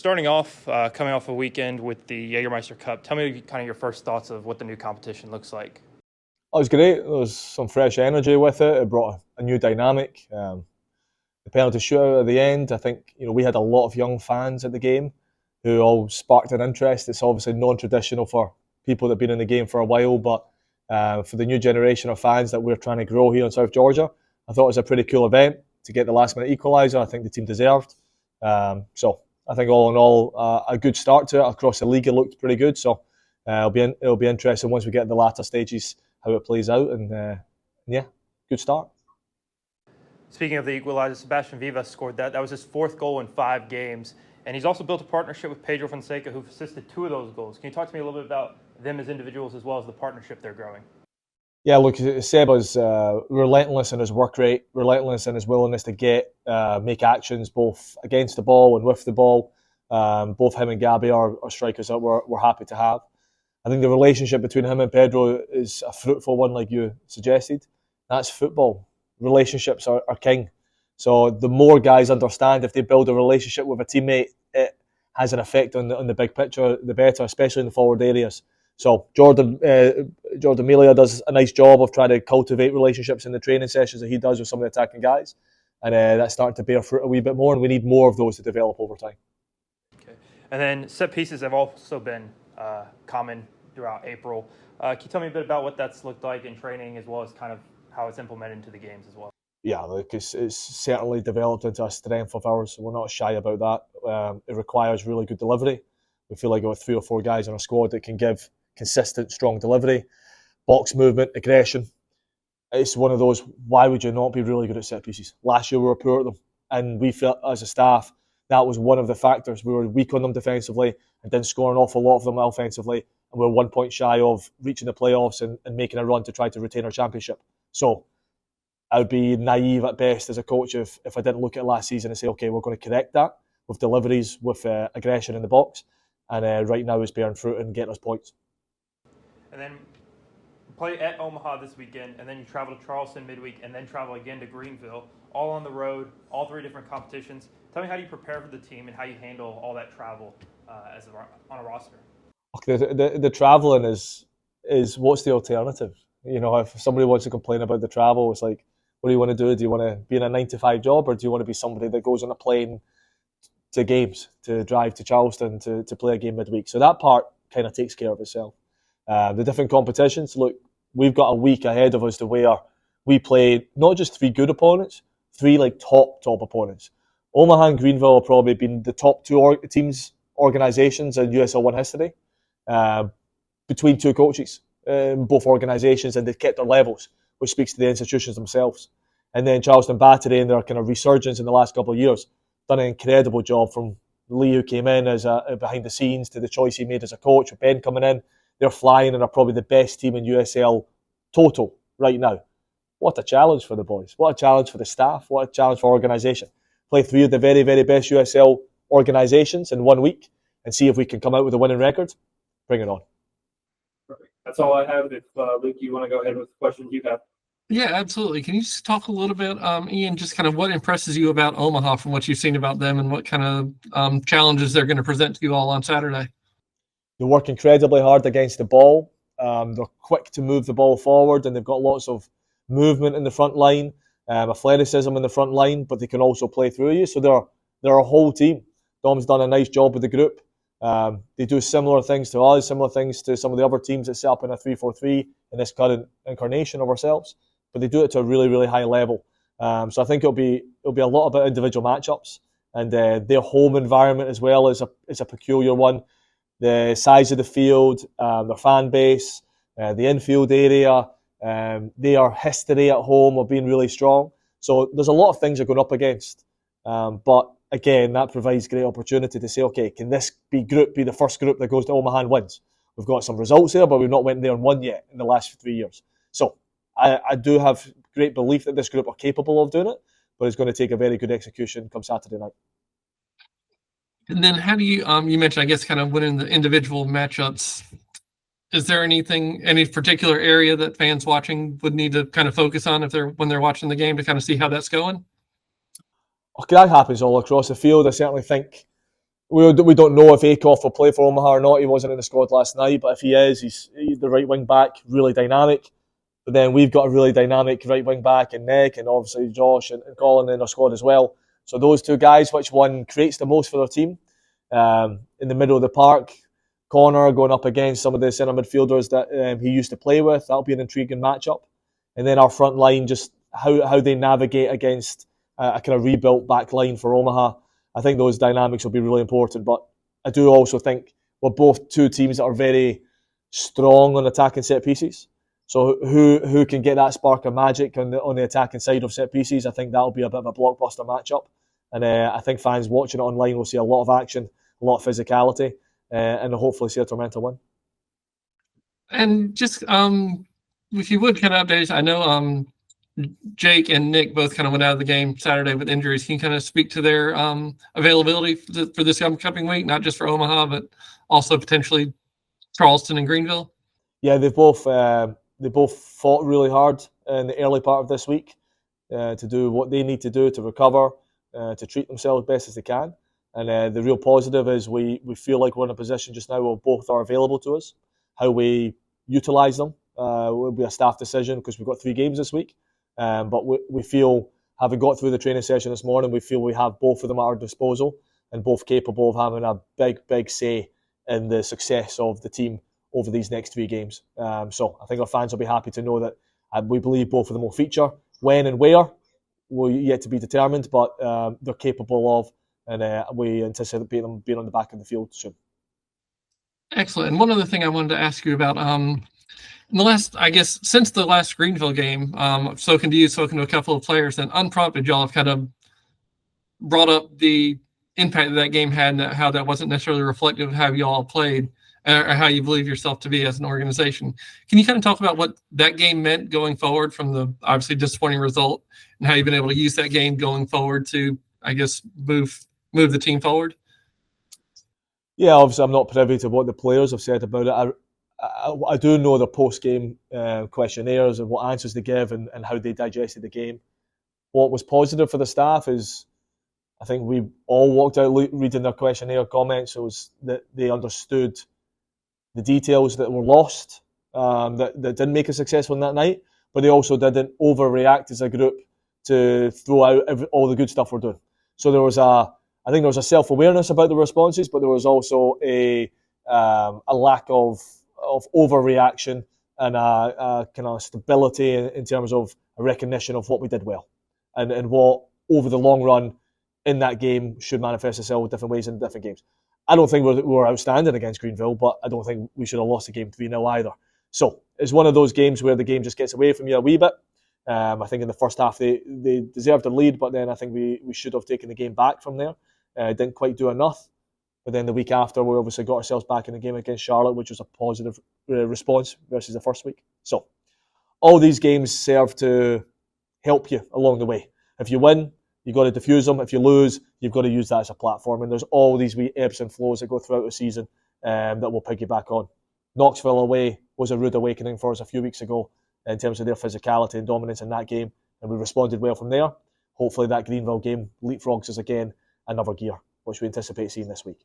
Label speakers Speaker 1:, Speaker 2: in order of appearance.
Speaker 1: starting off, coming off a weekend with the Jägermeister Cup, tell me kind of your first thoughts of what the new competition looks like.
Speaker 2: It was great. There was some fresh energy with it. It brought a new dynamic. The penalty shootout at the end, I think we had a lot of young fans at the game who all sparked an interest. It's obviously non-traditional for people that have been in the game for a while, but for the new generation of fans that we're trying to grow here in South Georgia, I thought it was a pretty cool event to get the last-minute equaliser. I think the team deserved. So I think all in all, a good start to it. Across the league, it looked pretty good. So it'll be interesting once we get to the latter stages how it plays out. And yeah, good start.
Speaker 1: Speaking of the equalizer, Sebastian Vivas scored that. That was his fourth goal in 5 games. And he's also built a partnership with Pedro Fonseca, who've assisted 2 of those goals. Can you talk to me a little bit about them as individuals as well as the partnership they're growing?
Speaker 2: Yeah, look, Seb is relentless in his work rate, relentless in his willingness to make actions both against the ball and with the ball. Both him and Gabby are strikers that we're happy to have. I think the relationship between him and Pedro is a fruitful one, like you suggested. That's football. Relationships are king. So the more guys understand, if they build a relationship with a teammate, it has an effect on the big picture, the better, especially in the forward areas. So Jordan Melia does a nice job of trying to cultivate relationships in the training sessions that he does with some of the attacking guys. And that's starting to bear fruit a wee bit more, and we need more of those to develop over time.
Speaker 1: Okay. And then set pieces have also been common throughout April. Can you tell me a bit about what that's looked like in training as well as kind of how it's implemented into the games as well?
Speaker 2: Yeah, look, it's certainly developed into a strength of ours. So we're not shy about that. It requires really good delivery. We feel like we've got 3 or 4 guys in our squad that can give consistent, strong delivery, box movement, aggression. It's one of those, why would you not be really good at set pieces? Last year we were poor at them, and we felt as a staff that was one of the factors. We were weak on them defensively and didn't score an awful lot of them offensively, and we were 1 point shy of reaching the playoffs and making a run to try to retain our championship. So I would be naive at best as a coach if I didn't look at last season and say, okay, we're going to correct that with deliveries, with aggression in the box, and right now it's bearing fruit and getting us points.
Speaker 1: And then play at Omaha this weekend, and then you travel to Charleston midweek, and then travel again to Greenville, all on the road, all 3 different competitions. Tell me how you prepare for the team and how you handle all that travel on a roster.
Speaker 2: Okay, the traveling is what's the alternative? If somebody wants to complain about the travel, it's like, what do you want to do? Do you want to be in a 9-to-5 job, or do you want to be somebody that goes on a plane to games, to drive to Charleston to play a game midweek? So that part kind of takes care of itself. The different competitions, look, we've got a week ahead of us to where we play not just 3 good opponents, 3 like top opponents. Omaha and Greenville have probably been the top 2 teams, organisations in USL 1 history, between 2 coaches in both organisations, and they've kept their levels, which speaks to the institutions themselves. And then Charleston Battery, in their kind of resurgence in the last couple of years, done an incredible job, from Lee, who came in as behind the scenes, to the choice he made as a coach, with Ben coming in. They're flying and are probably the best team in USL total right now. What a challenge for the boys. What a challenge for the staff. What a challenge for organisation. Play 3 of the very, very best USL organisations in 1 week and see if we can come out with a winning record. Bring it on.
Speaker 3: Perfect. That's all I have. If Luke, you want to go ahead with the questions you have.
Speaker 4: Yeah, absolutely. Can you just talk a little bit, Ian, just kind of what impresses you about Omaha from what you've seen about them, and what kind of challenges they're going to present to you all on Saturday?
Speaker 2: They work incredibly hard against the ball. They're quick to move the ball forward, and they've got lots of movement in the front line, athleticism in the front line, but they can also play through you. So they're a whole team. Dom's done a nice job with the group. They do similar things to us, similar things to some of the other teams that set up in a 3-4-3 in this current incarnation of ourselves, but they do it to a really, really high level. So I think it'll be a lot about individual matchups, and their home environment as well is a peculiar one. The size of the field, their fan base, the infield area, their history at home of being really strong. So there's a lot of things they're going up against. But again, that provides great opportunity to say, okay, can this be the first group that goes to Omaha and wins? We've got some results there, but we've not went there and won yet in the last 3 years. So I do have great belief that this group are capable of doing it, but it's going to take a very good execution come Saturday night.
Speaker 4: And then how do you, you mentioned, I guess, kind of winning the individual matchups. Is there any particular area that fans watching would need to kind of focus on when they're watching the game to kind of see how that's going?
Speaker 2: Okay, that happens all across the field. I certainly think We don't know if Akoff will play for Omaha or not. He wasn't in the squad last night, but if he is, he's the right wing back, really dynamic. But then we've got a really dynamic right wing back in Nick, and obviously Josh and Colin in our squad as well. So those two guys, which one creates the most for their team? In the middle of the park, Connor going up against some of the centre midfielders that he used to play with. That'll be an intriguing matchup. And then our front line, just how they navigate against a kind of rebuilt back line for Omaha. I think those dynamics will be really important. But I do also think we're both two teams that are very strong on attacking set pieces. So who can get that spark of magic on the attacking side of set pieces? I think that'll be a bit of a blockbuster matchup. And I think fans watching it online will see a lot of action, a lot of physicality, and hopefully see a Tormenta win.
Speaker 4: And just if you would kind of update us, I know Jake and Nick both kind of went out of the game Saturday with injuries. Can you kind of speak to their availability for this upcoming week, not just for Omaha, but also potentially Charleston and Greenville?
Speaker 2: Yeah, they both fought really hard in the early part of this week to do what they need to do to recover, to treat themselves best as they can. And the real positive is we feel like we're in a position just now where both are available to us. How we utilise them will be a staff decision because we've got 3 games this week. But we feel, having got through the training session this morning, we feel we have both of them at our disposal and both capable of having a big say in the success of the team over these next 3 games. So I think our fans will be happy to know that we believe both of them will feature. When and where will yet to be determined, but they're capable of, and we anticipate them being on the back of the field soon.
Speaker 4: Excellent. And one other thing I wanted to ask you about, in the last, I guess, since the last Greenville game, I've spoken to you, spoken to a couple of players, and unprompted, y'all have kind of brought up the impact that game had and how that wasn't necessarily reflective of how y'all played or how you believe yourself to be as an organization. Can you kind of talk about what that game meant going forward from the obviously disappointing result and how you've been able to use that game going forward to, I guess, move the team forward?
Speaker 2: Yeah, obviously I'm not privy to what the players have said about it. I do know the post-game questionnaires and what answers they give and how they digested the game. What was positive for the staff is I think we all walked out reading their questionnaire comments. It was that they understood the details that were lost, that didn't make us successful in that night, but they also didn't overreact as a group to throw out all the good stuff we're doing. So I think there was a self-awareness about the responses, but there was also a lack of overreaction and a kind of stability in terms of a recognition of what we did well and what over the long run in that game should manifest itself in different ways in different games. I don't think we're outstanding against Greenville, but I don't think we should have lost the game 3-0 either. So it's one of those games where the game just gets away from you a wee bit. I think in the first half they deserved the lead, but then I think we should have taken the game back from there. Didn't quite do enough. But then the week after, we obviously got ourselves back in the game against Charlotte, which was a positive response versus the first week. So all these games serve to help you along the way. If you win, you've got to diffuse them. If you lose, you've got to use that as a platform. And there's all these wee ebbs and flows that go throughout the season that we'll piggyback on. Knoxville away was a rude awakening for us a few weeks ago in terms of their physicality and dominance in that game, and we responded well from there. Hopefully that Greenville game leapfrogs us again another gear, which we anticipate seeing this week.